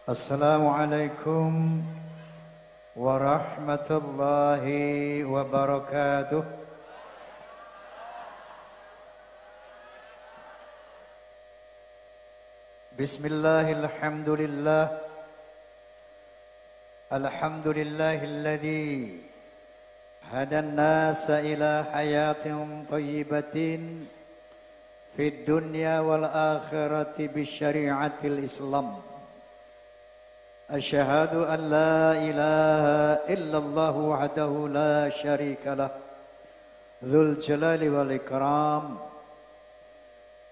Assalamualaikum warahmatullahi wabarakatuh. Bismillahirrahmanirrahim. Alhamdulillahilladzi hadan nasa ila hayatin thayyibatin fid dunya wal akhirati bisyari'atil Islam. Asyhadu an la ilaha illallah wahdahu la syarika lah dzul jalali wal ikram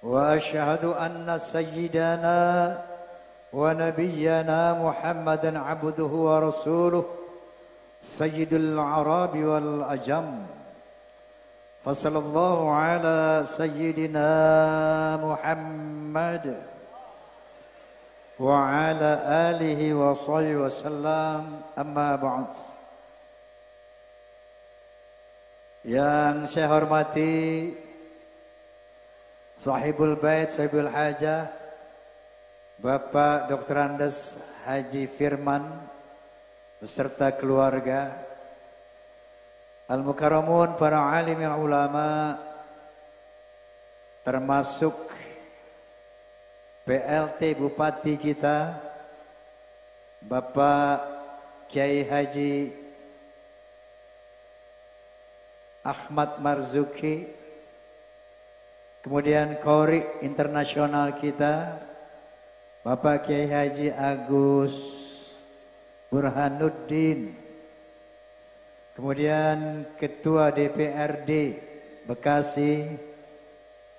wa asyhadu anna sayyidana wa nabiyyana Muhammadan abduhu wa rasuluh sayyidul arabi wal ajam fasallallahu ala sayyidina Muhammad wa ala alihi wa sahbihi wasallam, amma ba'd. Yang saya hormati Sahibul Bait, Sahibul Hajah, Bapak Dr. Andes Haji Firman beserta keluarga, Al-Mukarramun, para alim yang ulama, termasuk PLT Bupati kita Bapak Kiai Haji Ahmad Marzuki, kemudian Qori internasional kita Bapak Kiai Haji Agus Burhanuddin, kemudian Ketua DPRD Bekasi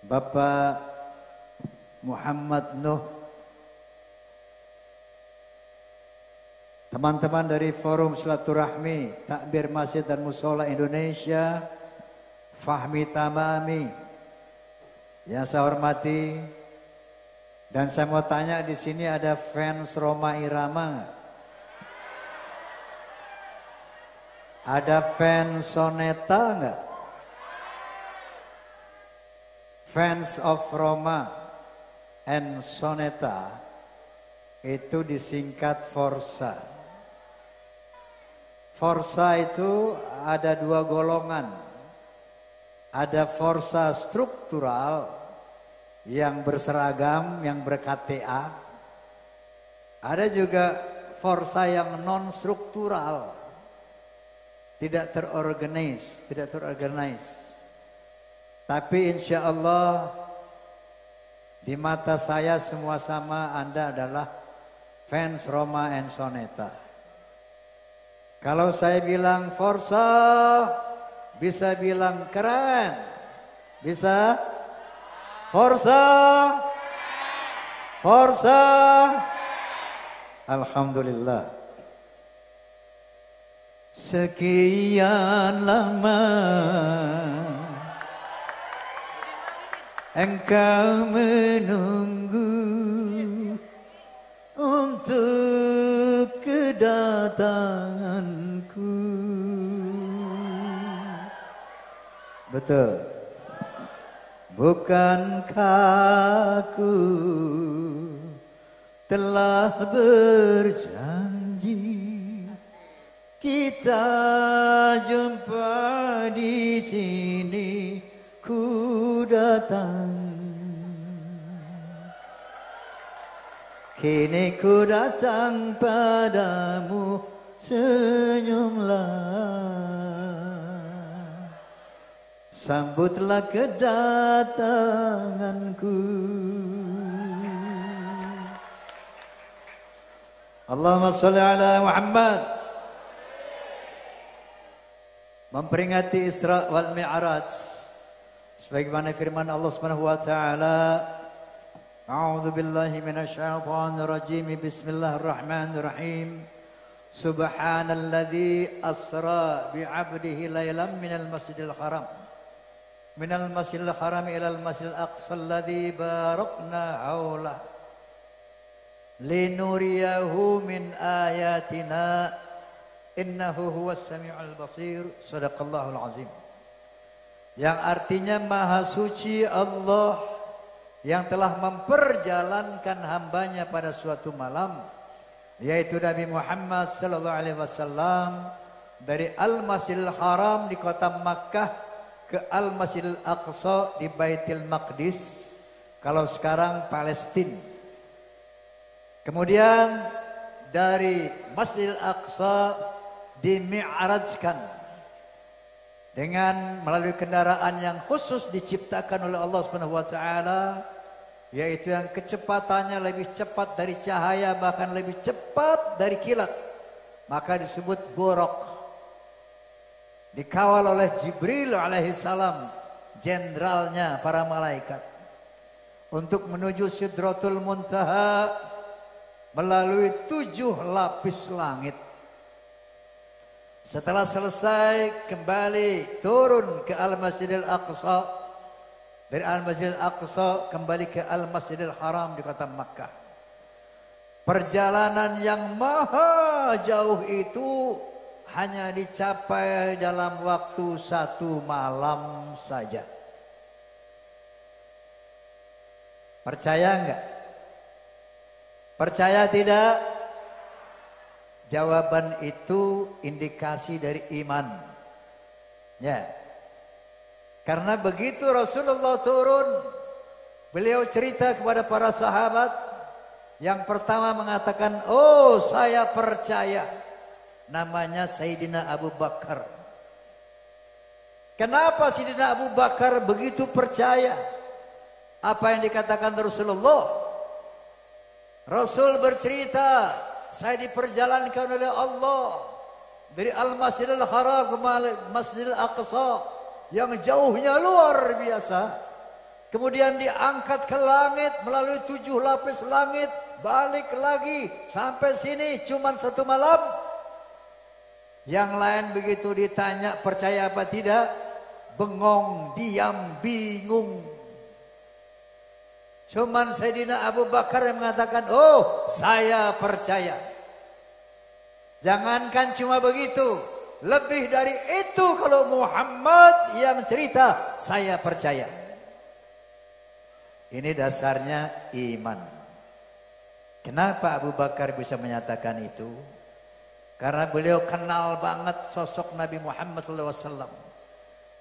Bapak Muhammad Nuh, teman-teman dari Forum Silaturahmi Takbir Masjid dan Mushola Indonesia, Fahmi Tamami yang saya hormati, dan saya mau tanya, di sini ada fans Rhoma Irama nggak? Ada fans Soneta nggak? Fans of Rhoma and Soneta itu disingkat Forsa. Forsa itu ada dua golongan. Ada Forsa struktural yang berseragam, yang ber-KTA. Ada juga Forsa yang non struktural, tidak terorganize. Tapi insya Allah di mata saya semua sama, Anda adalah fans Rhoma and Soneta. Kalau saya bilang Forsa, bisa bilang keren. Bisa? Forsa. Forsa. Alhamdulillah. Sekian lama engkau menunggu untuk kedatanganku. Betul. Bukankah aku telah berjanji kita jumpa di sini? Ku datang, kini ku datang padamu, senyumlah, sambutlah kedatanganku. Allahumma sholli ala Muhammad. Memperingati Isra wal Mi'raj, sebagaimana firman Allah Subhanahu wa taala, A'udzu billahi minasyaitonir rajim. Bismillahirrahmanirrahim. Subhanalladzi asra bi'abdihi lailan minal masjidil haram ilal masjidil aqsa alladzi barakna haulah linuriyahu min ayatina innahu huwas samiul basir. Shadaqallahul azim. Yang artinya maha suci Allah yang telah memperjalankan hambanya pada suatu malam yaitu Nabi Muhammad sallallahu alaihi wasallam dari Al-Masjidil Haram di kota Makkah ke Al-Masjidil Aqsa di Baitul Maqdis, kalau sekarang Palestina. Kemudian dari Masjidil Aqsa dimi'rajkan dengan melalui kendaraan yang khusus diciptakan oleh Allah Subhanahu wa taala, yaitu yang kecepatannya lebih cepat dari cahaya, bahkan lebih cepat dari kilat, maka disebut Buraq. Dikawal oleh Jibril alaihissalam, jenderalnya para malaikat, untuk menuju Sidratul Muntaha melalui 7 lapis langit. Setelah selesai kembali turun ke Al-Masjidil Aqsa, dari Al-Masjidil Aqsa kembali ke Al-Masjidil Haram di kota Makkah. Perjalanan yang maha jauh itu hanya dicapai dalam waktu 1 malam saja. Percaya enggak? Percaya tidak? Jawaban itu indikasi dari iman. Ya. Karena begitu Rasulullah turun, beliau cerita kepada para sahabat. Yang pertama mengatakan, "Oh, saya percaya." Namanya Sayyidina Abu Bakar. Kenapa Sayyidina Abu Bakar begitu percaya apa yang dikatakan Rasulullah? Rasul bercerita, saya diperjalankan oleh Allah dari Al-Masjidil Haram ke Masjidil Aqsa yang jauhnya luar biasa. Kemudian diangkat ke langit melalui 7 lapis langit, balik lagi sampai sini cuman 1 malam. Yang lain begitu ditanya percaya apa tidak, bengong, diam, bingung. Cuman Sayyidina Abu Bakar yang mengatakan, "Oh, saya percaya." Jangankan cuma begitu, lebih dari itu kalau Muhammad yang cerita, saya percaya. Ini dasarnya iman. Kenapa Abu Bakar bisa menyatakan itu? Karena beliau kenal banget sosok Nabi Muhammad SAW.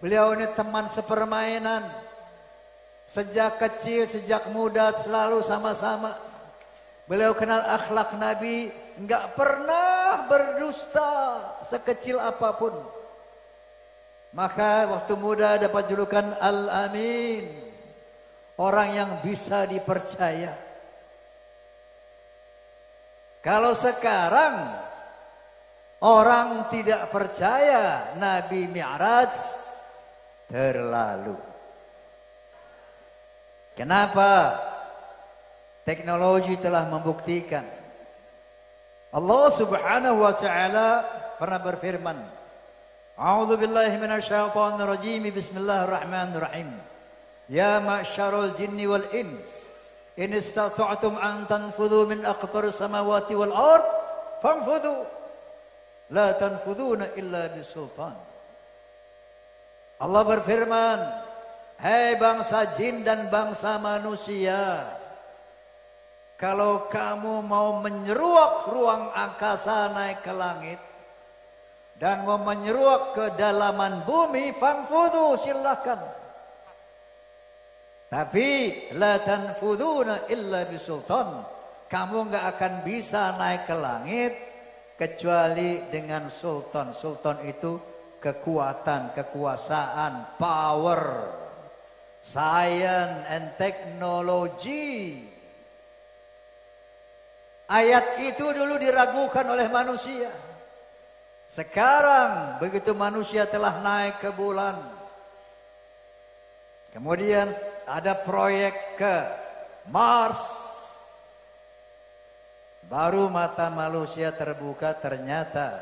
Beliau ini teman sepermainan. Sejak kecil, sejak muda selalu sama-sama. Beliau kenal akhlak Nabi, enggak pernah berdusta sekecil apapun. Maka waktu muda dapat julukan Al-Amin, orang yang bisa dipercaya. Kalau sekarang orang tidak percaya Nabi Mi'raj, terlalu. Kenapa? Teknologi telah membuktikan. Allah Subhanahu wa taala pernah berfirman, "A'udzu billahi minasyaitonir rajim. Bismillahirrahmanirrahim. Ya ma'syarul jinni wal ins, in istata'tum an tanfudhu min aqtaris samawati wal ard, fanfudhu. La tanfuduna illa bisultan." Allah berfirman, "Hai bangsa jin dan bangsa manusia, kalau kamu mau menyeruak ruang angkasa naik ke langit dan mau menyeruak ke dalaman bumi, fanfudhu, silahkan. Tapi la tanfuduna illa bisultan, kamu nggak akan bisa naik ke langit kecuali dengan sultan. Sultan itu kekuatan, kekuasaan, power, science and technology." Ayat itu dulu diragukan oleh manusia. Sekarang begitu manusia telah naik ke bulan, kemudian ada proyek ke Mars, baru mata manusia terbuka, ternyata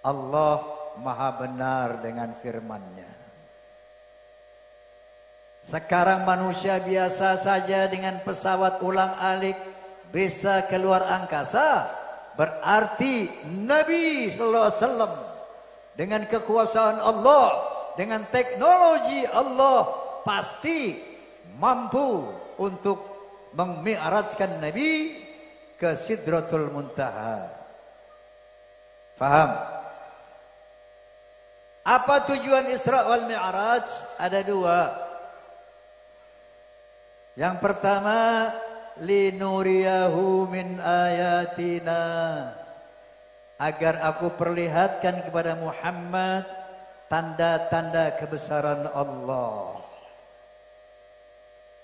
Allah maha benar dengan firman-Nya. Sekarang manusia biasa saja dengan pesawat ulang-alik bisa keluar angkasa, berarti Nabi sallallahu alaihi wasallam dengan kekuasaan Allah, dengan teknologi Allah pasti mampu untuk memi'rajkan Nabi ke Sidratul Muntaha. Faham? Apa tujuan Isra wal Mi'raj? Ada dua. Yang pertama, linuriyahu min ayatina, agar aku perlihatkan kepada Muhammad tanda-tanda kebesaran Allah.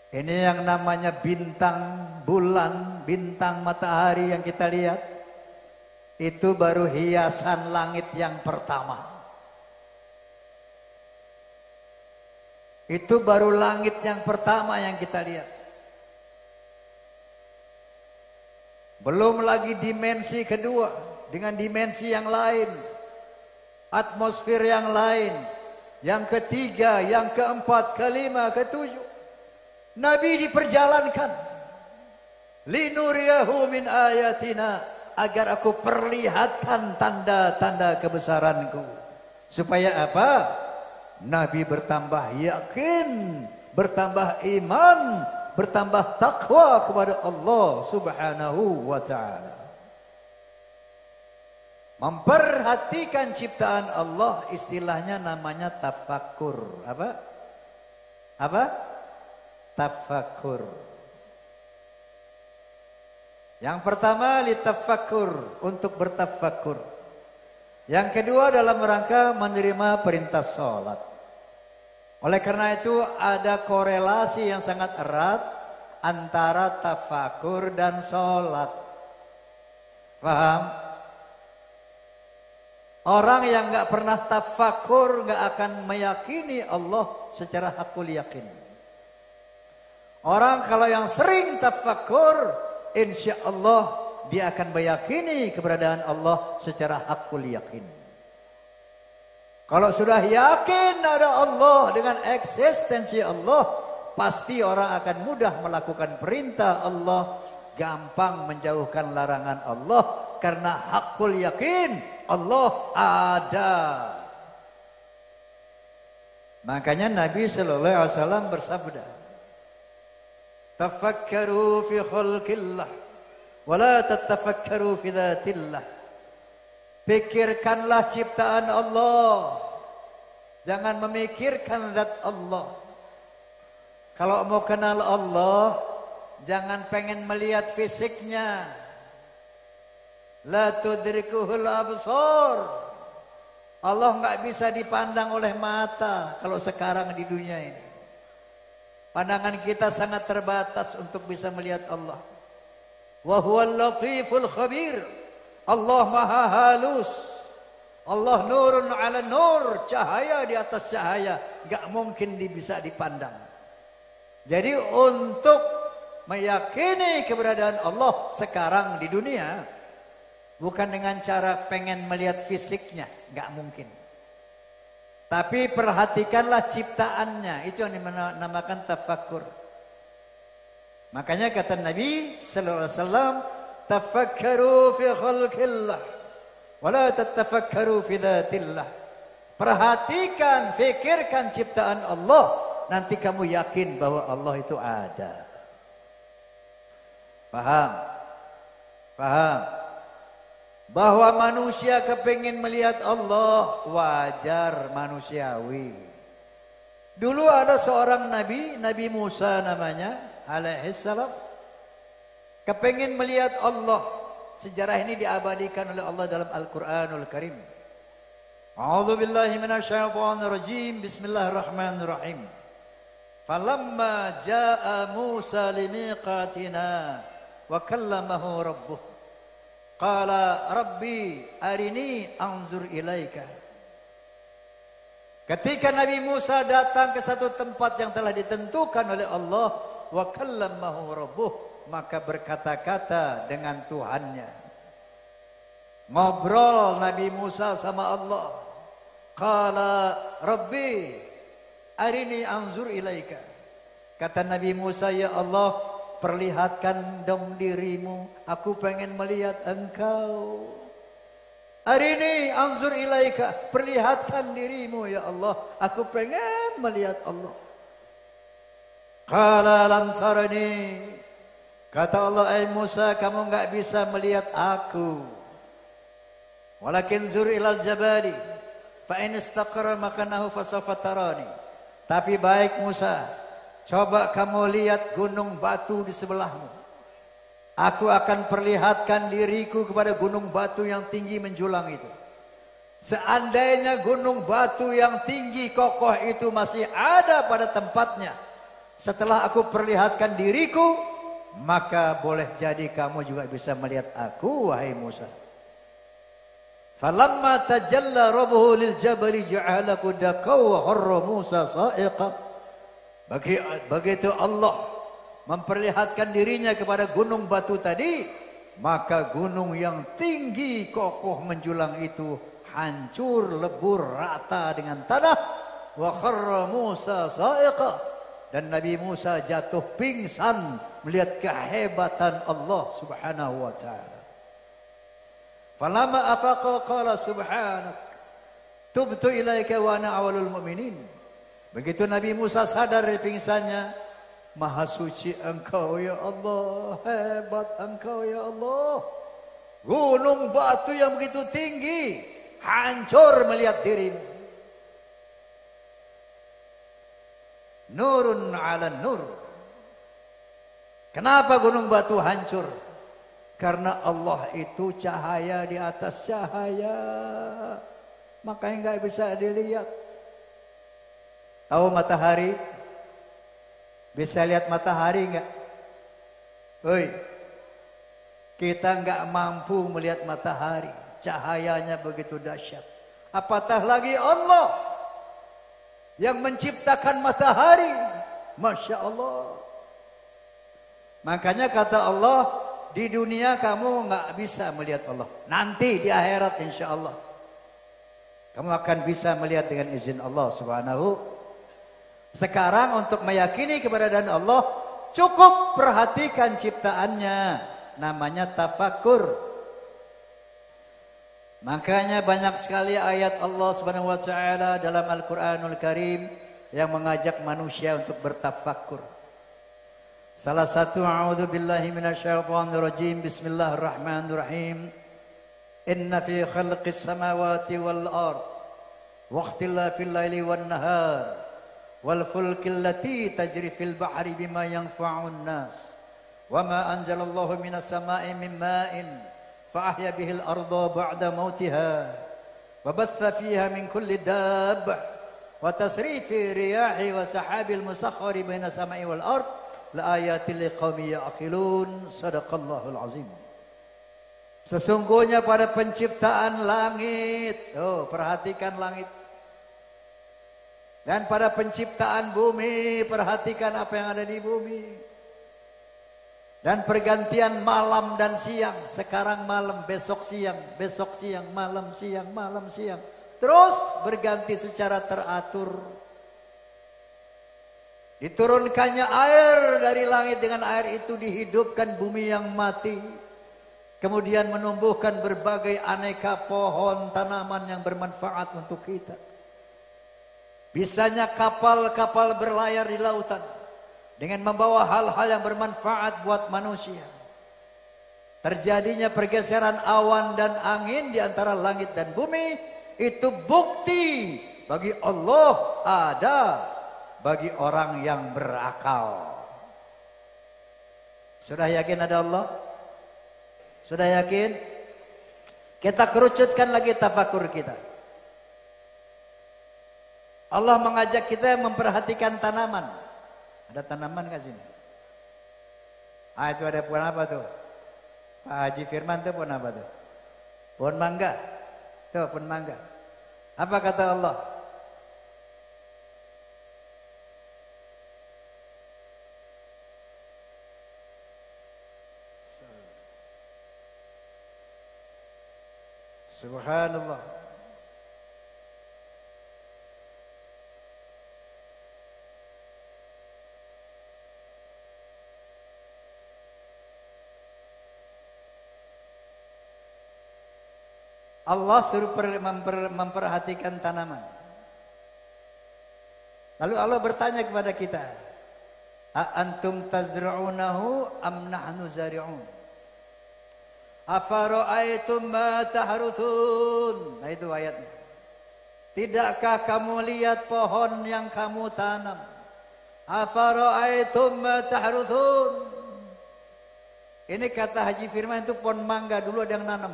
Ini yang namanya bintang bulan, bintang matahari yang kita lihat. Itu baru hiasan langit yang pertama. Itu baru langit yang pertama yang kita lihat. Belum lagi dimensi kedua dengan dimensi yang lain, atmosfer yang lain, yang ketiga, yang keempat, kelima, ketujuh. Nabi diperjalankan. Linuriyahu min ayatina, agar aku perlihatkan tanda-tanda kebesaranku. Supaya apa? Nabi bertambah yakin, bertambah iman, bertambah takwa kepada Allah Subhanahu wa ta'ala. Memperhatikan ciptaan Allah, istilahnya namanya tafakkur. Apa? Apa? Tafakkur. Yang pertama litafakkur, untuk bertafakkur. Yang kedua dalam rangka menerima perintah sholat. Oleh karena itu ada korelasi yang sangat erat antara tafakur dan sholat. Faham? Orang yang nggak pernah tafakur nggak akan meyakini Allah secara hakul yakin. Orang kalau yang sering tafakur, insya Allah dia akan meyakini keberadaan Allah secara hakul yakin. Kalau sudah yakin ada Allah dengan eksistensi Allah, pasti orang akan mudah melakukan perintah Allah, gampang menjauhkan larangan Allah, karena hakul yakin Allah ada. Makanya Nabi sallallahu alaihi wasallam bersabda, "Tafakkaru fi khalqillah wa la tatafakkaru fi dzatillah." Pikirkanlah ciptaan Allah, jangan memikirkan zat Allah. Kalau mau kenal Allah, jangan pengen melihat fisiknya. La tudrikuhul absar. Allah nggak bisa dipandang oleh mata kalau sekarang di dunia ini. Pandangan kita sangat terbatas untuk bisa melihat Allah. Wa huwal latiful khabir. Allah maha halus. Allah nurun ala nur, cahaya di atas cahaya, gak mungkin bisa dipandang. Jadi untuk meyakini keberadaan Allah sekarang di dunia, bukan dengan cara pengen melihat fisiknya, gak mungkin. Tapi perhatikanlah ciptaannya, itu yang dinamakan tafakkur. Makanya kata Nabi sallallahu alaihi wasallam, tafakkaru fi khalqillah wa la tatafakkaru fi dzatillah. Perhatikan, fikirkan ciptaan Allah, nanti kamu yakin bahwa Allah itu ada. Paham? Paham? Bahwa manusia kepingin melihat Allah, wajar, manusiawi. Dulu ada seorang nabi, Nabi Musa namanya, alaihissalam, kepingin melihat Allah. Sejarah ini diabadikan oleh Allah dalam Al-Quranul Karim. A'udzu billahi minasyaitonir rajim. Bismillahirrahmanirrahim. Falamma jaa Musa limiqatina wa kallamahu rabbuh. Qala rabbi arini anzur ilaika. Ketika Nabi Musa datang ke satu tempat yang telah ditentukan oleh Allah, wa kallamahu rabbuh, maka berkata-kata dengan Tuhannya. Ngobrol Nabi Musa sama Allah. Qala rabbi arini anzur ilaika. Kata Nabi Musa, ya Allah, perlihatkan dong dirimu, aku pengen melihat engkau. Arini anzur ilaika, perlihatkan dirimu ya Allah, aku pengen melihat Allah. Qala lan tarani, Kata Allah, "Ai Musa, kamu enggak bisa melihat aku. Walakin zur ilal jabali, fa in istaqarra makanahu fasawfa tarani." Tapi baik Musa, coba kamu lihat gunung batu di sebelahmu. Aku akan perlihatkan diriku kepada gunung batu yang tinggi menjulang itu. Seandainya gunung batu yang tinggi kokoh itu masih ada pada tempatnya, setelah aku perlihatkan diriku, maka boleh jadi kamu juga bisa melihat aku, wahai Musa. Falamma tajalla rabbuhu lil jabali ja'alahu dakau wa harra Musa sa'iqa. Begitu Allah memperlihatkan dirinya kepada gunung batu tadi, maka gunung yang tinggi kokoh menjulang itu hancur lebur rata dengan tanah. Wa kharra Musa sa'iqa, dan Nabi Musa jatuh pingsan melihat kehebatan Allah Subhanahu wa taala. Falamma afaqa qala subhanak tubtu ilaika wa ana awwalul mu'minin. Begitu Nabi Musa sadar dari pingsannya, maha suci engkau ya Allah, hebat engkau ya Allah. Gunung batu yang begitu tinggi hancur melihat dirimu. Nurun ala nur. Kenapa gunung batu hancur? Karena Allah itu cahaya di atas cahaya, makanya nggak bisa dilihat. Tahu matahari? Bisa lihat matahari nggak? Hoi, kita nggak mampu melihat matahari, cahayanya begitu dahsyat. Apatah lagi Allah yang menciptakan matahari, Masya Allah. Makanya kata Allah, di dunia kamu nggak bisa melihat Allah. Nanti di akhirat insya Allah kamu akan bisa melihat dengan izin Allah Subhanahu. Sekarang untuk meyakini keberadaan Allah, cukup perhatikan ciptaannya. Namanya tafakur. Makanya banyak sekali ayat Allah Subhanahu wa taala dalam Al-Qur'anul Karim yang mengajak manusia untuk bertafakur. Salah satu, a'udzu billahi minasyaitonir rajim, bismillahirrahmanirrahim. Inna fi khalqis samawati wal ard wa ikhtilafil laili wan nahar wal fulkil lati tajri fil bahri bima yanfa'un nas wa ma anzalallahu minas sama'i min ma'in fa ahya bihil arda ba'da mautiha wa batha fiha min kulli dabbah wa tasrifi riyahi wa sahabil musakhkhari baina sama'i wal ard la ayatil liqaumi ya'qilun. Sadaqallahul azim. Sesungguhnya pada penciptaan langit, perhatikan langit, dan pada penciptaan bumi, perhatikan apa yang ada di bumi, dan pergantian malam dan siang. Sekarang malam, besok siang, besok siang, malam siang, malam siang, terus berganti secara teratur. Diturunkannya air dari langit, dengan air itu dihidupkan bumi yang mati. Kemudian menumbuhkan berbagai aneka pohon, tanaman yang bermanfaat untuk kita. Bisanya kapal-kapal berlayar di lautan dengan membawa hal-hal yang bermanfaat buat manusia. Terjadinya pergeseran awan dan angin di antara langit dan bumi, itu bukti bagi Allah ada bagi orang yang berakal. Sudah yakin ada Allah? Sudah yakin? Kita kerucutkan lagi tafakur kita. Allah mengajak kita memperhatikan tanaman. Ada tanaman nggak sini? Ah, itu ada pohon apa tuh? Pak Haji Firman tuh pohon apa tuh? Pohon mangga. Tuh pohon mangga. Apa kata Allah? Subhanallah. Allah suruh memperhatikan tanaman. Lalu Allah bertanya kepada kita, A antum tazra'unahu am nahnu zari'un. Afara'aitum ma tahruthun. Nah itu ayatnya. Tidakkah kamu lihat pohon yang kamu tanam? Afara'aitum ma tahruthun. Ini kata Haji Firman itu pohon mangga dulu ada yang nanam.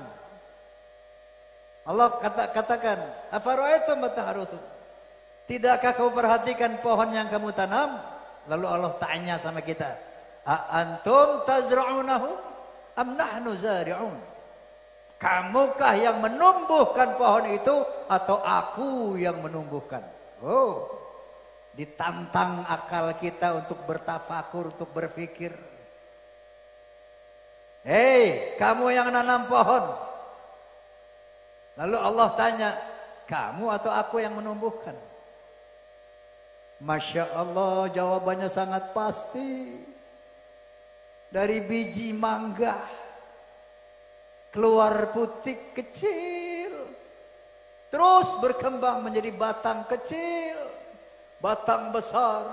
Allah katakan, afara'aitum ma tahruthun. Tidakkah kamu perhatikan pohon yang kamu tanam? Lalu Allah tanya sama kita, a antum tazra'unahu am nahnu zari'un? Kamukah yang menumbuhkan pohon itu atau aku yang menumbuhkan? Oh, ditantang akal kita untuk bertafakur, untuk berpikir. Hei, kamu yang nanam pohon. Lalu Allah tanya, kamu atau aku yang menumbuhkan? Masya Allah, jawabannya sangat pasti. Dari biji mangga keluar putik kecil, terus berkembang menjadi batang kecil, batang besar,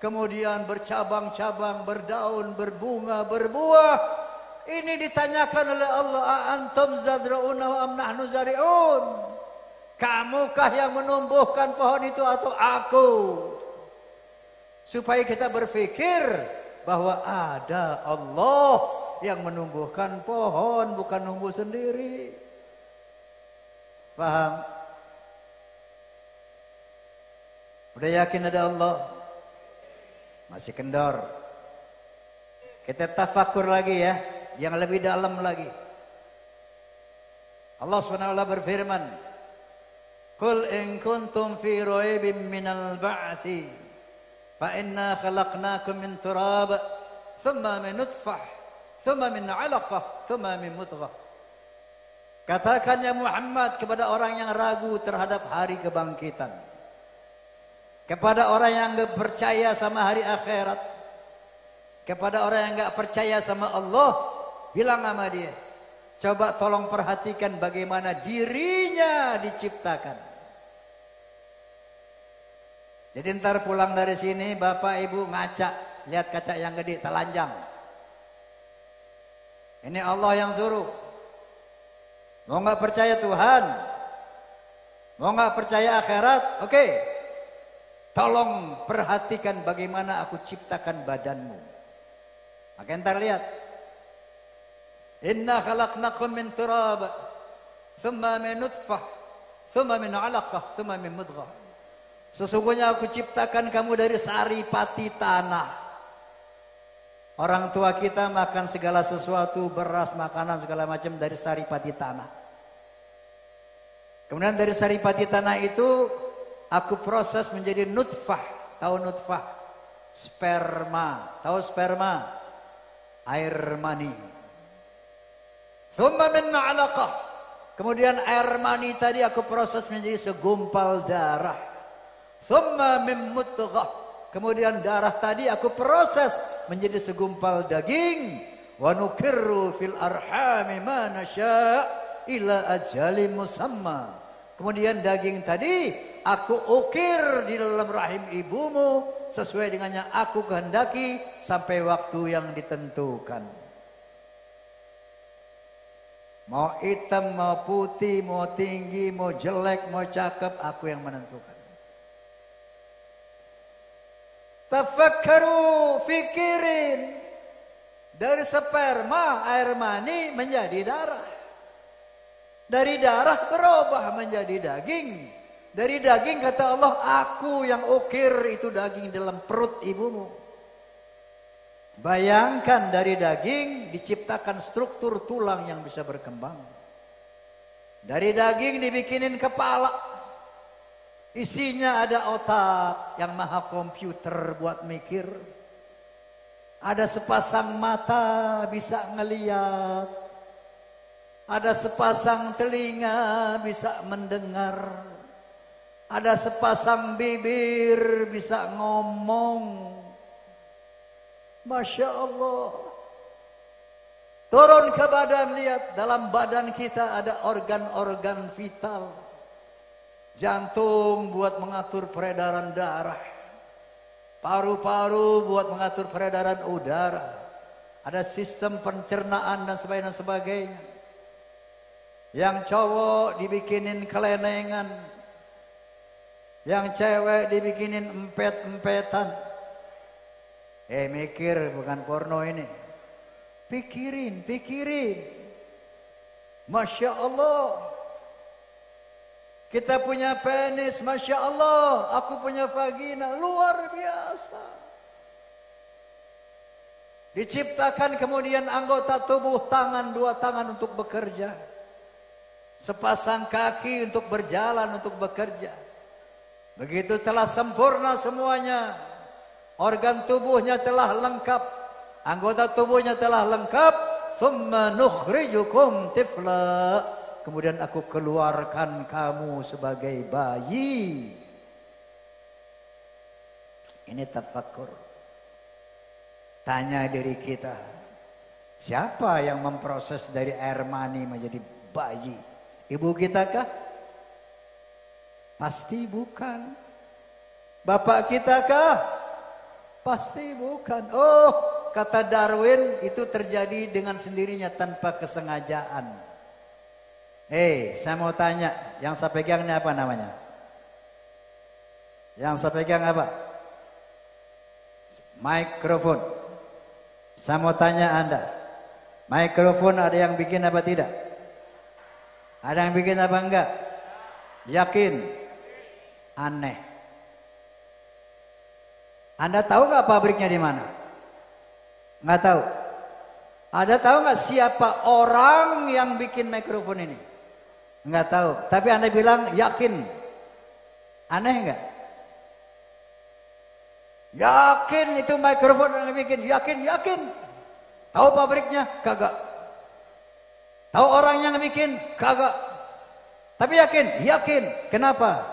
kemudian bercabang-cabang, berdaun, berbunga, berbuah. Ini ditanyakan oleh Allah, a antum zadra'unahu am nahnu zari'un? Kamukah yang menumbuhkan pohon itu atau aku? Supaya kita berpikir bahwa ada Allah yang menumbuhkan pohon, bukan numbuh sendiri. Paham? Udah yakin ada Allah? Masih kendor. Kita tafakur lagi ya, yang lebih dalam lagi. Allah SWT berfirman, Qul in kuntum fi raibin minal ba'thi fa inna khalaqnakum min turab thumma min nutfah thumma min 'alaqah thumma min mudghah. Katakan ya Muhammad kepada orang yang ragu terhadap hari kebangkitan, kepada orang yang enggak percaya sama hari akhirat, kepada orang yang enggak percaya sama Allah, bilang sama dia, coba tolong perhatikan bagaimana dirinya diciptakan. Jadi ntar pulang dari sini bapak ibu ngaca, lihat kaca yang gede telanjang. Ini Allah yang suruh. Mau nggak percaya Tuhan? Mau nggak percaya akhirat? Oke. Tolong perhatikan bagaimana aku ciptakan badanmu. Maka ntar lihat. Inna khalaqnakum min turab, thumma min nutfah, thumma min 'alaqah, thumma min mudghah. Sesungguhnya aku ciptakan kamu dari saripati tanah. Orang tua kita makan segala sesuatu, beras, makanan segala macam dari saripati tanah. Kemudian dari saripati tanah itu aku proses menjadi nutfah. Tahu nutfah? Sperma. Tahu sperma? Air mani. Thumma min 'alaqah. Kemudian air mani tadi aku proses menjadi segumpal darah. Thumma min mudghah. Kemudian darah tadi aku proses menjadi segumpal daging. Wa nukirru fil arhami ma nasya' ila ajalin musamma. Kemudian daging tadi aku ukir di dalam rahim ibumu sesuai dengan yang aku kehendaki sampai waktu yang ditentukan. Mau hitam, mau putih, mau tinggi, mau jelek, mau cakep, aku yang menentukan. Tafakkaru, fikirin. Dari sperma, air mani menjadi darah. Dari darah berubah menjadi daging. Dari daging kata Allah, aku yang ukir itu daging dalam perut ibumu. Bayangkan dari daging diciptakan struktur tulang yang bisa berkembang. Dari daging dibikinin kepala. Isinya ada otak yang maha komputer buat mikir. Ada sepasang mata bisa ngeliat. Ada sepasang telinga bisa mendengar. Ada sepasang bibir bisa ngomong. Masya Allah. Turun ke badan, lihat dalam badan kita ada organ-organ vital. Jantung buat mengatur peredaran darah. paru-paru buat mengatur peredaran udara, ada sistem pencernaan dan sebagainya. Yang cowok dibikinin kelenengan, yang cewek dibikinin empet-empetan. Mikir, bukan porno ini. Pikirin. Masya Allah. Kita punya penis, Masya Allah. Aku punya vagina, luar biasa. Diciptakan kemudian anggota tubuh, dua tangan untuk bekerja. Sepasang kaki untuk berjalan, untuk bekerja. Begitu telah sempurna semuanya. Organ tubuhnya telah lengkap. Anggota tubuhnya telah lengkap. Thumma nukhrijukum tifla. Kemudian aku keluarkan kamu sebagai bayi. Ini tafakkur. Tanya diri kita. Siapa yang memproses dari air mani menjadi bayi? Ibu kita kah? Pasti bukan. Bapak kita kah? Pasti bukan. Oh, kata Darwin, itu terjadi dengan sendirinya tanpa kesengajaan. Saya mau tanya, yang saya pegang ini apa namanya? Yang saya pegang apa? Mikrofon. Saya mau tanya Anda, mikrofon ada yang bikin apa tidak? Ada yang bikin apa enggak? Yakin? Aneh. Anda tahu nggak pabriknya di mana? Nggak tahu. Ada tahu nggak siapa orang yang bikin mikrofon ini? Nggak tahu. Tapi Anda bilang yakin. Aneh nggak? Yakin itu mikrofon yang bikin. Yakin. Tahu pabriknya? Kagak. Tahu orang yang bikin? Kagak. Tapi yakin. Kenapa?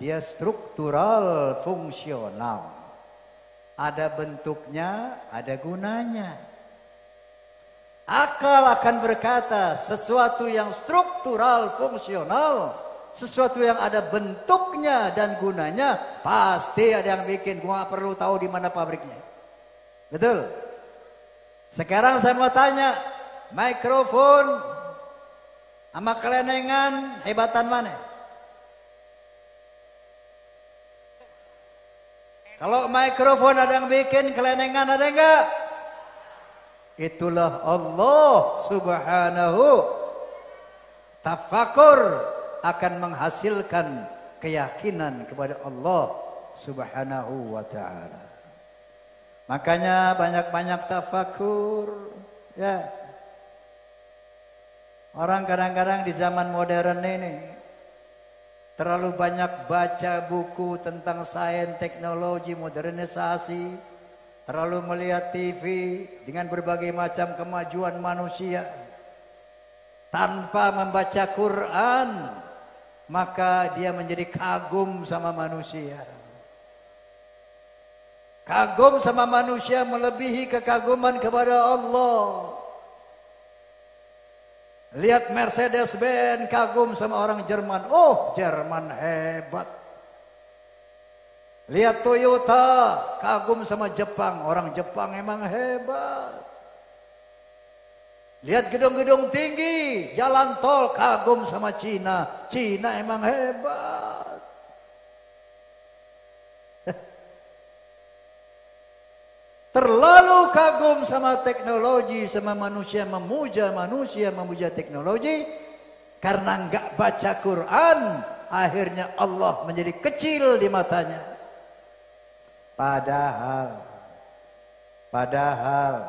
Dia struktural fungsional. Ada bentuknya, ada gunanya. Akal akan berkata sesuatu yang struktural, fungsional, sesuatu yang ada bentuknya dan gunanya, pasti ada yang bikin. Gua gak perlu tahu di mana pabriknya. Betul? Sekarang saya mau tanya, mikrofon sama kelenengan hebatan mana? Kalau mikrofon ada yang bikin, kelenengan ada enggak? Itulah Allah subhanahu. Tafakur akan menghasilkan keyakinan kepada Allah subhanahu wa ta'ala. Makanya banyak-banyak tafakur. Ya. Orang kadang-kadang di zaman modern ini terlalu banyak baca buku tentang sains, teknologi, modernisasi. Terlalu melihat TV dengan berbagai macam kemajuan manusia. Tanpa membaca Quran, maka dia menjadi kagum sama manusia. Kagum sama manusia melebihi kekaguman kepada Allah. Lihat Mercedes-Benz, kagum sama orang Jerman. Oh, Jerman hebat. Lihat Toyota, kagum sama Jepang. Orang Jepang emang hebat. Lihat gedung-gedung tinggi, jalan tol, kagum sama Cina. Cina emang hebat. Terlalu kagum sama teknologi, sama manusia, memuja teknologi. Karena enggak baca Quran, akhirnya Allah menjadi kecil di matanya. Padahal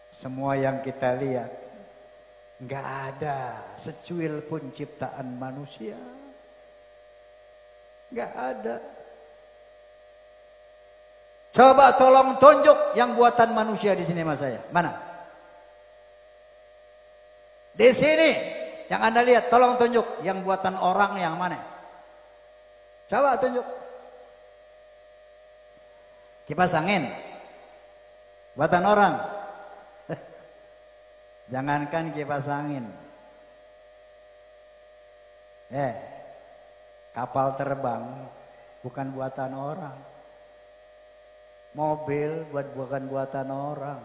semua yang kita lihat nggak ada secuil pun ciptaan manusia, nggak ada. Coba tolong tunjuk yang buatan manusia di sini mas saya, mana? Di sini yang Anda lihat, tolong tunjuk yang buatan orang yang mana? Coba tunjuk. Kipas angin buatan orang. Jangankan kipas angin, kapal terbang bukan buatan orang. Mobil bukan buatan orang.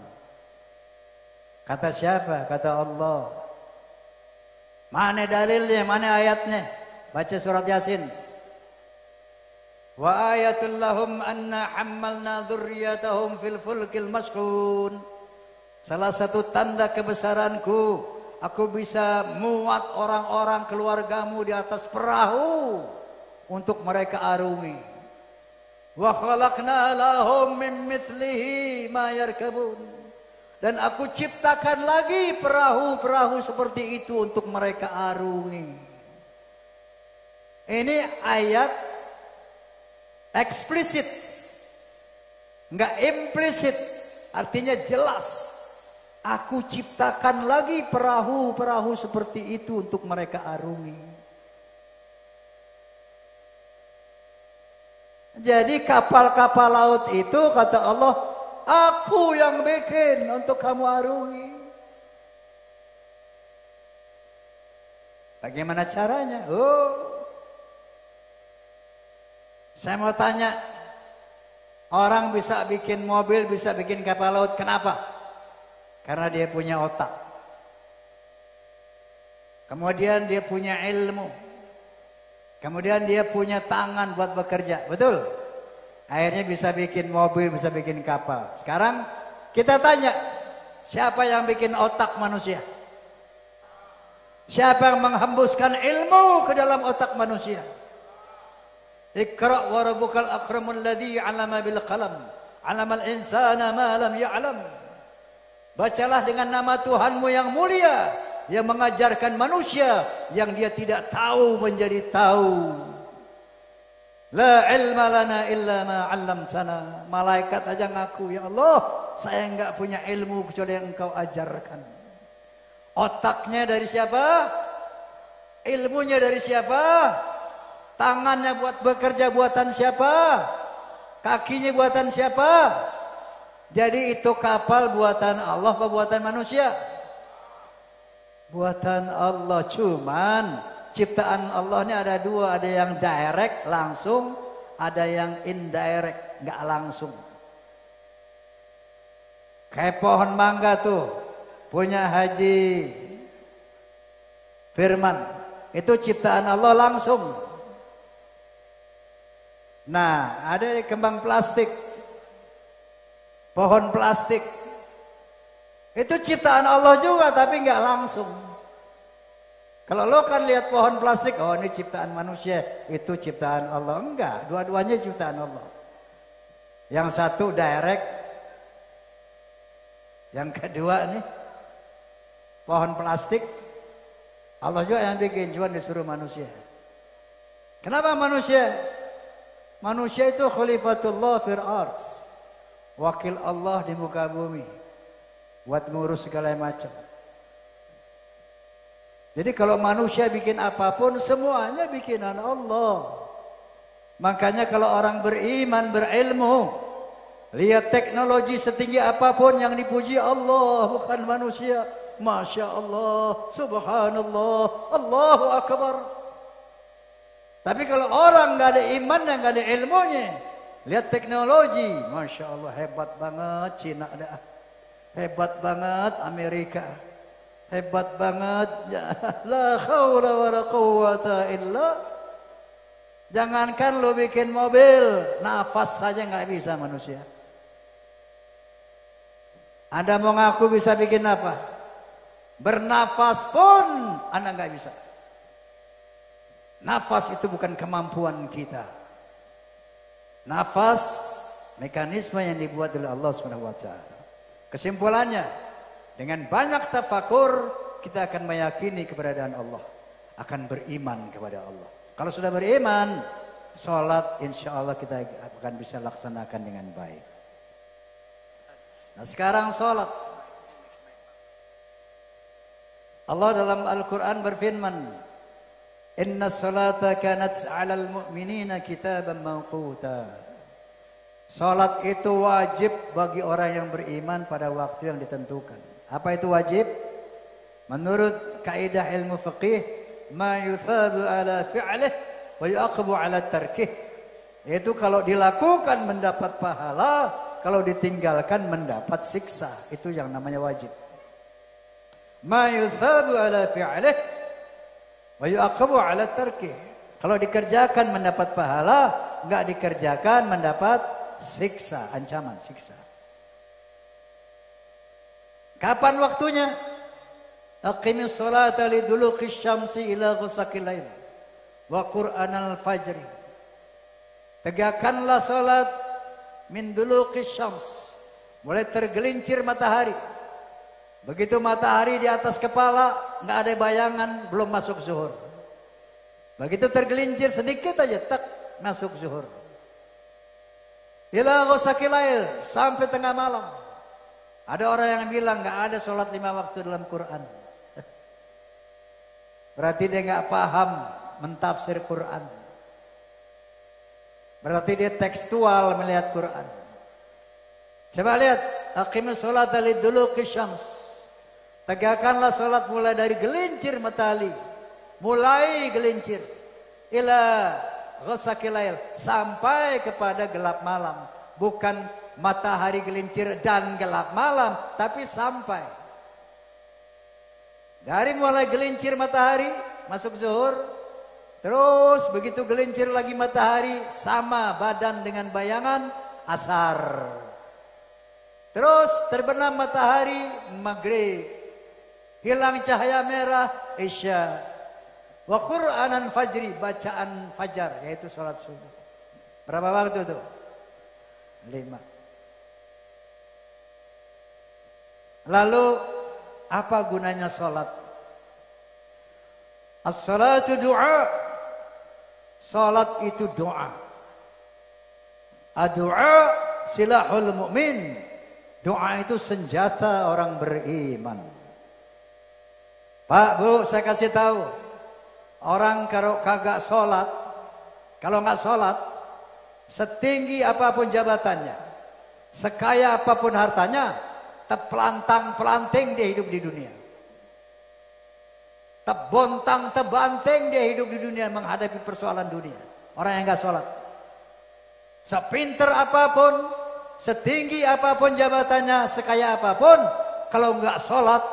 Kata siapa? Kata Allah. Mana dalilnya? Mana ayatnya? Baca surat Yasin. Wa ayatul lahum anna hammalna dzurriyyatahum fil fulkil mashhun. Salah satu tanda kebesaranku, aku bisa muat orang-orang keluargamu di atas perahu untuk mereka arungi. Wa khalaqna lahum min mithlihi ma yarkabun. Dan aku ciptakan lagi perahu-perahu seperti itu untuk mereka arungi. Ini ayat eksplisit, enggak implisit, artinya jelas. Aku ciptakan lagi perahu-perahu seperti itu untuk mereka arungi. Jadi kapal-kapal laut itu kata Allah, aku yang bikin untuk kamu arungi. Bagaimana caranya? Saya mau tanya, orang bisa bikin mobil, bisa bikin kapal laut, kenapa? Karena dia punya otak. Kemudian dia punya ilmu. Kemudian dia punya tangan buat bekerja, betul? Akhirnya bisa bikin mobil, bisa bikin kapal. Sekarang kita tanya, siapa yang bikin otak manusia? Siapa yang menghembuskan ilmu ke dalam otak manusia? Iqra' wa rabbukal akramul ladzi 'allama bil qalam, 'allamal insana ma lam ya'lam. Bacalah dengan nama Tuhanmu yang mulia, yang mengajarkan manusia yang dia tidak tahu menjadi tahu. La ilma lana illa ma 'allamtana. Malaikat aja ngaku, ya Allah, saya enggak punya ilmu kecuali yang Engkau ajarkan. Otaknya dari siapa? Ilmunya dari siapa? Tangannya buat bekerja buatan siapa? Kakinya buatan siapa? Jadi itu kapal buatan Allah apa buatan manusia? Buatan Allah. Cuman ciptaan Allah ini ada dua, ada yang direct langsung, ada yang indirect nggak langsung. Kayak pohon mangga tuh punya Haji Firman, itu ciptaan Allah langsung. Nah, ada kembang plastik, pohon plastik, itu ciptaan Allah juga tapi nggak langsung. Kalau lo kan lihat pohon plastik, oh ini ciptaan manusia, itu ciptaan Allah. Enggak, dua-duanya ciptaan Allah. Yang satu direct, yang kedua nih pohon plastik, Allah juga yang bikin, cuma disuruh manusia. Kenapa manusia? Manusia itu khalifatullah fil ardh, wakil Allah di muka bumi, buat ngurus segala macam. Jadi kalau manusia bikin apapun, semuanya bikinan Allah. Makanya kalau orang beriman, berilmu, lihat teknologi setinggi apapun yang dipuji Allah, bukan manusia. Masya Allah, subhanallah, Allahu akbar. Tapi kalau orang nggak ada imannya, nggak ada ilmunya, lihat teknologi, Masya Allah, hebat banget Cina ada, hebat banget Amerika, hebat banget, la khawla wa la quwwata illa. Jangankan lo bikin mobil, nafas saja nggak bisa manusia. Anda mau ngaku bisa bikin apa? Bernafas pun Anda nggak bisa. Nafas itu bukan kemampuan kita. Nafas mekanisme yang dibuat oleh Allah SWT. Kesimpulannya, dengan banyak tafakur kita akan meyakini keberadaan Allah, akan beriman kepada Allah. Kalau sudah beriman, sholat insya Allah kita akan bisa laksanakan dengan baik. Nah sekarang sholat, Allah dalam Al-Quran berfirman, Inna salata kanat 'alal mu'minina kitaban mawquta. Salat itu wajib bagi orang yang beriman pada waktu yang ditentukan. Apa itu wajib? Menurut kaidah ilmu fiqih, ma yuthabu ala fi'lih wa yu'aqabu ala tarkih. Itu kalau dilakukan mendapat pahala, kalau ditinggalkan mendapat siksa. Itu yang namanya wajib. Ma yuthabu ala fi'lih wa yu'aqabu ala tarkih. Kalau dikerjakan mendapat pahala, enggak dikerjakan mendapat siksa, ancaman siksa. Kapan waktunya? Aqimis sholata liduluqis syamsi ila ghusaqil lail wa qur'anal fajri. Tegakkanlah salat min duluqis syams, mulai tergelincir matahari. Begitu matahari di atas kepala, enggak ada bayangan, belum masuk zuhur. Begitu tergelincir sedikit aja, tak masuk zuhur. Ila ghusaqil lail, sampai tengah malam. Ada orang yang bilang enggak ada salat 5 waktu dalam Quran. Berarti dia enggak paham mentafsir Quran. Berarti dia tekstual melihat Quran. Coba lihat, aqimus sholata liduluqis syams. Tegakkanlah salat mulai dari gelincir matahari. Mulai gelincir ila ghasaqil lail, sampai kepada gelap malam. Bukan matahari gelincir dan gelap malam, tapi sampai. Dari mulai gelincir matahari masuk zuhur, terus begitu gelincir lagi matahari sama badan dengan bayangan asar. Terus terbenam matahari maghrib, hilang cahaya merah isya. Wa Qur'anan fajri, bacaan fajar yaitu salat subuh. Berapa waktu itu? 5. Lalu apa gunanya salat? As-salatu du'a. Salat itu doa. Ad-du'a silahul mu'min. Doa itu senjata orang beriman. Pak, Bu, saya kasih tahu. Orang kalau kagak sholat, kalau nggak sholat, setinggi apapun jabatannya, sekaya apapun hartanya, terpelantang-pelanting dia hidup di dunia. Terbontang, terbanteng dia hidup di dunia menghadapi persoalan dunia. Orang yang nggak sholat. Sepinter apapun, setinggi apapun jabatannya, sekaya apapun, kalau nggak sholat,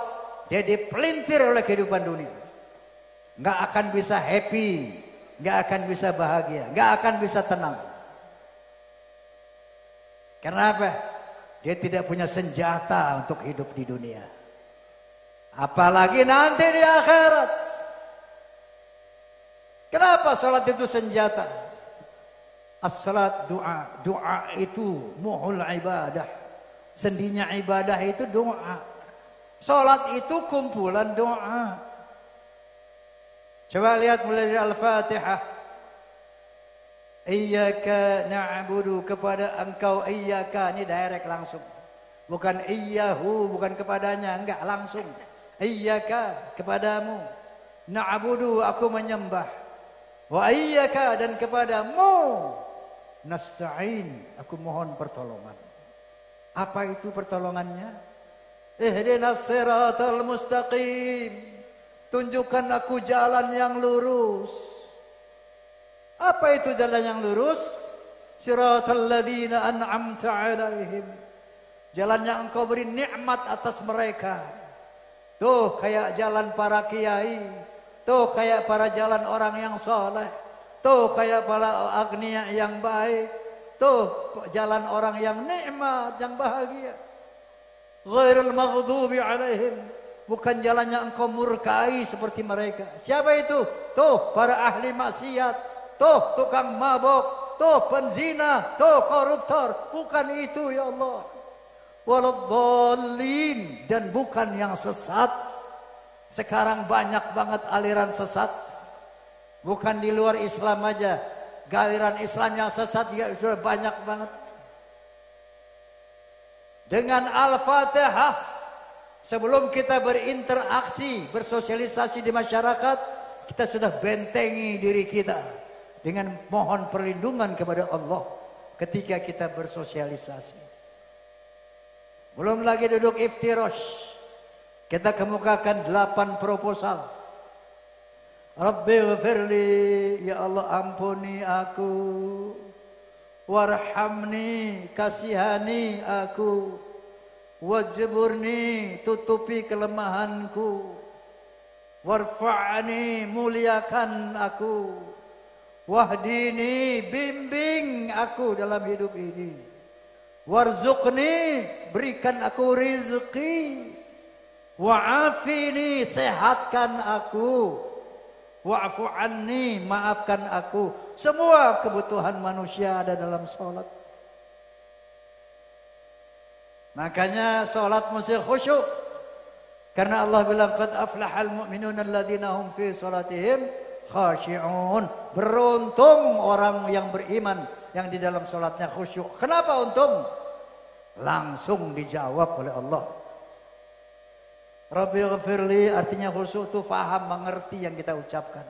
dia dipelintir oleh kehidupan dunia. Nggak akan bisa happy, nggak akan bisa bahagia, nggak akan bisa tenang. Kenapa? Dia tidak punya senjata untuk hidup di dunia. Apalagi nanti di akhirat. Kenapa salat itu senjata? As-salat doa. Doa itu muhul ibadah. Sendinya ibadah itu doa. Salat itu kumpulan doa. Coba lihat mulai dari Al-Fatihah. Iyyaka na'budu, kepada engkau, iyyaka, ini direct langsung. Bukan iyyahu, bukan kepadanya, enggak, langsung. Iyyaka, kepadamu. Na'budu, aku menyembah. Wa iyyaka, dan kepadamu. Nasta'in, aku mohon pertolongan. Apa itu pertolongannya? Ihdinas siratal mustaqim. Tunjukkan aku jalan yang lurus. Apa itu jalan yang lurus? Siratal ladzina an'amta 'alaihim. Jalan yang engkau beri nikmat atas mereka. Tuh kayak jalan para kiai, tuh kayak para jalan orang yang soleh, tuh kayak para agniya yang baik, tuh jalan orang yang nikmat, yang bahagia. Ghairul maghdubi 'alaihim. Bukan jalan yang engkau murkai seperti mereka. Siapa itu? Tuh para ahli maksiat. Tuh tukang mabok. Tuh penzina. Tuh koruptor. Bukan itu ya Allah. Waladhdallin. Dan bukan yang sesat. Sekarang banyak banget aliran sesat. Bukan di luar Islam aja. Aliran Islam yang sesat juga sudah banyak banget. Dengan Al-Fatihah, sebelum kita berinteraksi, bersosialisasi di masyarakat, kita sudah bentengi diri kita dengan mohon perlindungan kepada Allah ketika kita bersosialisasi. Belum lagi duduk iftirosh, kita kemukakan 8 proposal. Rabbi ghafirli, ya Allah ampuni aku. warhamni, kasihani aku, wajburni, tutupi kelemahanku, warfa'ni, muliakan aku, wahdini, bimbing aku dalam hidup ini, warzuqni, berikan aku rizki, wa'afini, sehatkan aku, wa'fu anni, maafkan aku. Semua kebutuhan manusia ada dalam sholat. Makanya sholat mesti khusyuk. Karena Allah bilang qad aflahal mu'minun alladzina hum fi sholatihim khashi'un. Beruntung orang yang beriman yang di dalam sholatnya khusyuk. Kenapa untung? Langsung dijawab oleh Allah. Rabbi ghafirli, artinya khusyuk itu faham, mengerti yang kita ucapkan.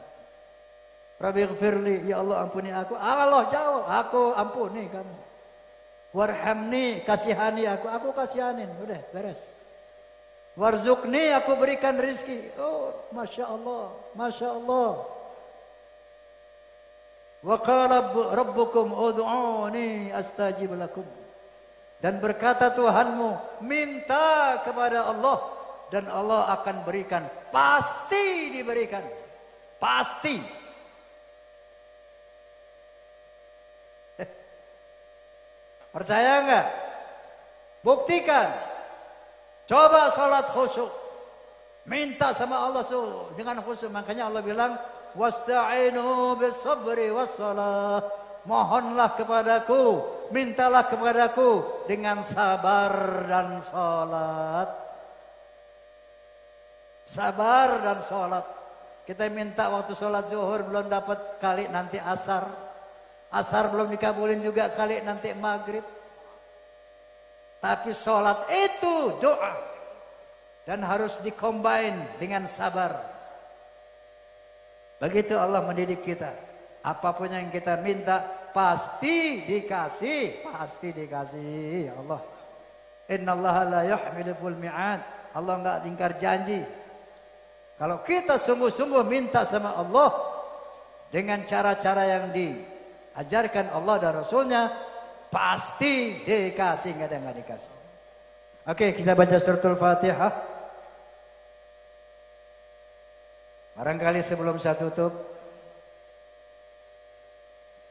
Rabbi ghafirli, ya Allah ampuni aku. Allah jawab, aku ampuni kamu. Warhamni, kasihani aku kasihanin, udah beres. Warzuqni, aku berikan rizki. Oh, Masya Allah, Masya Allah. Wa qala rabbukum ud'uni astajib lakum. Dan berkata Tuhanmu, minta kepada Allah dan Allah akan berikan. Pasti diberikan. Pasti. Percaya enggak? Buktikan. Coba sholat khusyuk. Minta sama Allah dengan khusyuk. Makanya Allah bilang, wasta'inu bis-sabri was-salah. Mohonlah kepadaku, mintalah kepadaku dengan sabar dan sholat. Sabar dan sholat. Kita minta waktu sholat zuhur belum dapat, kali nanti asar. Asar belum dikabulin juga, kali nanti maghrib. Tapi sholat itu doa. Dan harus dikombin dengan sabar. Begitu Allah mendidik kita. Apapun yang kita minta pasti dikasih. Pasti dikasih Allah. Innallaha la yukhlifu al-mi'ad. Allah enggak ingkar janji. Kalau kita sungguh-sungguh minta sama Allah dengan cara-cara yang diajarkan Allah dan Rasulnya, pasti dikasih, nggak ada yang nggak dikasih. Oke, kita baca suratul Fatihah. Barangkali sebelum saya tutup,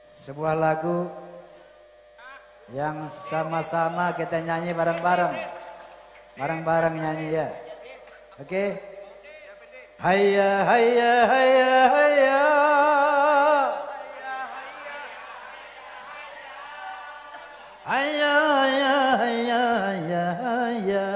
sebuah lagu yang sama-sama kita nyanyi bareng-bareng. Bareng-bareng nyanyi ya. Oke. Hayya hayya hayya hayya. Hayya hayya hayya hayya hayya.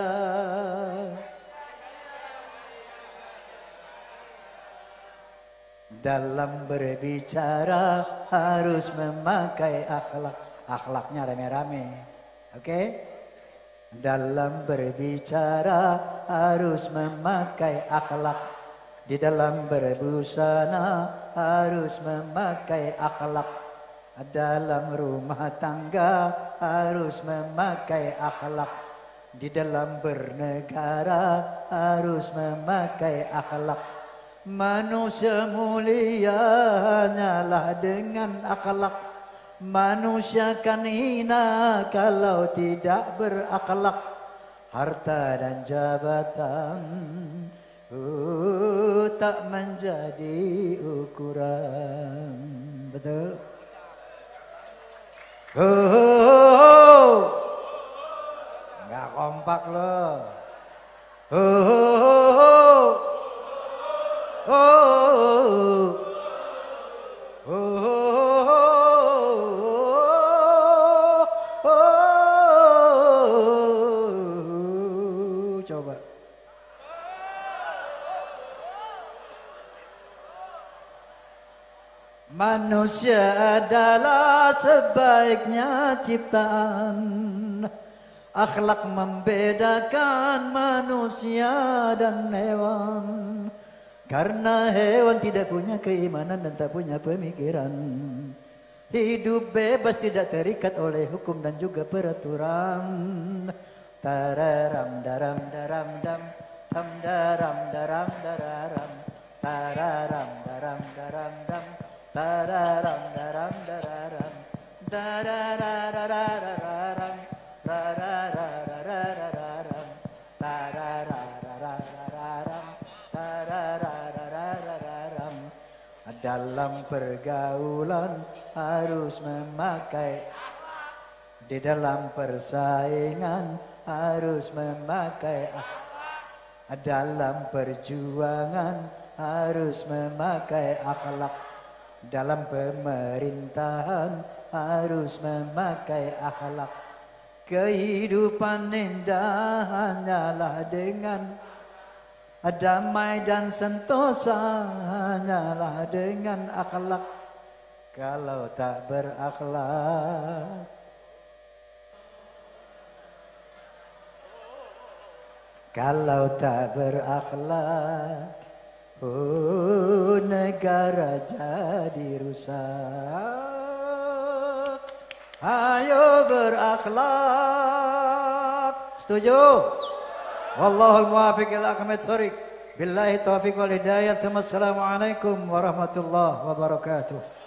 Dalam berbicara harus memakai akhlak. Akhlaknya rame-rame. Oke? Dalam berbicara harus memakai akhlak. Di dalam berbusana harus memakai akhlak. Dalam rumah tangga harus memakai akhlak. Di dalam bernegara harus memakai akhlak. Manusia mulia hanyalah dengan akhlak. Manusia kan hina kalau tidak berakhlak. Harta dan jabatan tak menjadi ukuran. Betul? Nggak kompak loh. Coba. Manusia adalah sebaiknya ciptaan. Akhlak membedakan manusia dan hewan. Karena hewan tidak punya keimanan dan tak punya pemikiran. Hidup bebas tidak terikat oleh hukum dan juga peraturan. Tararam daram daram dam, tam daram daram dararam, tararam daram daram dam, tararam daram dararam. tararararararam, tararararararam, tararararararam, tararararararam. Dalam pergaulan harus memakai, di dalam persaingan harus memakai, dalam perjuangan harus memakai akhlak, dalam pemerintahan harus memakai akhlak. Kehidupan indah hanyalah dengan damai dan sentosa, hanyalah dengan akhlak. Kalau tak berakhlak, kalau tak berakhlak, oh negara jadi rusak. Ayo berakhlak. Setuju? Wallahul muwaffiq ila aqwamit thoriq. Billahi taufiq wal hidayah. Assalamualaikum warahmatullahi wabarakatuh.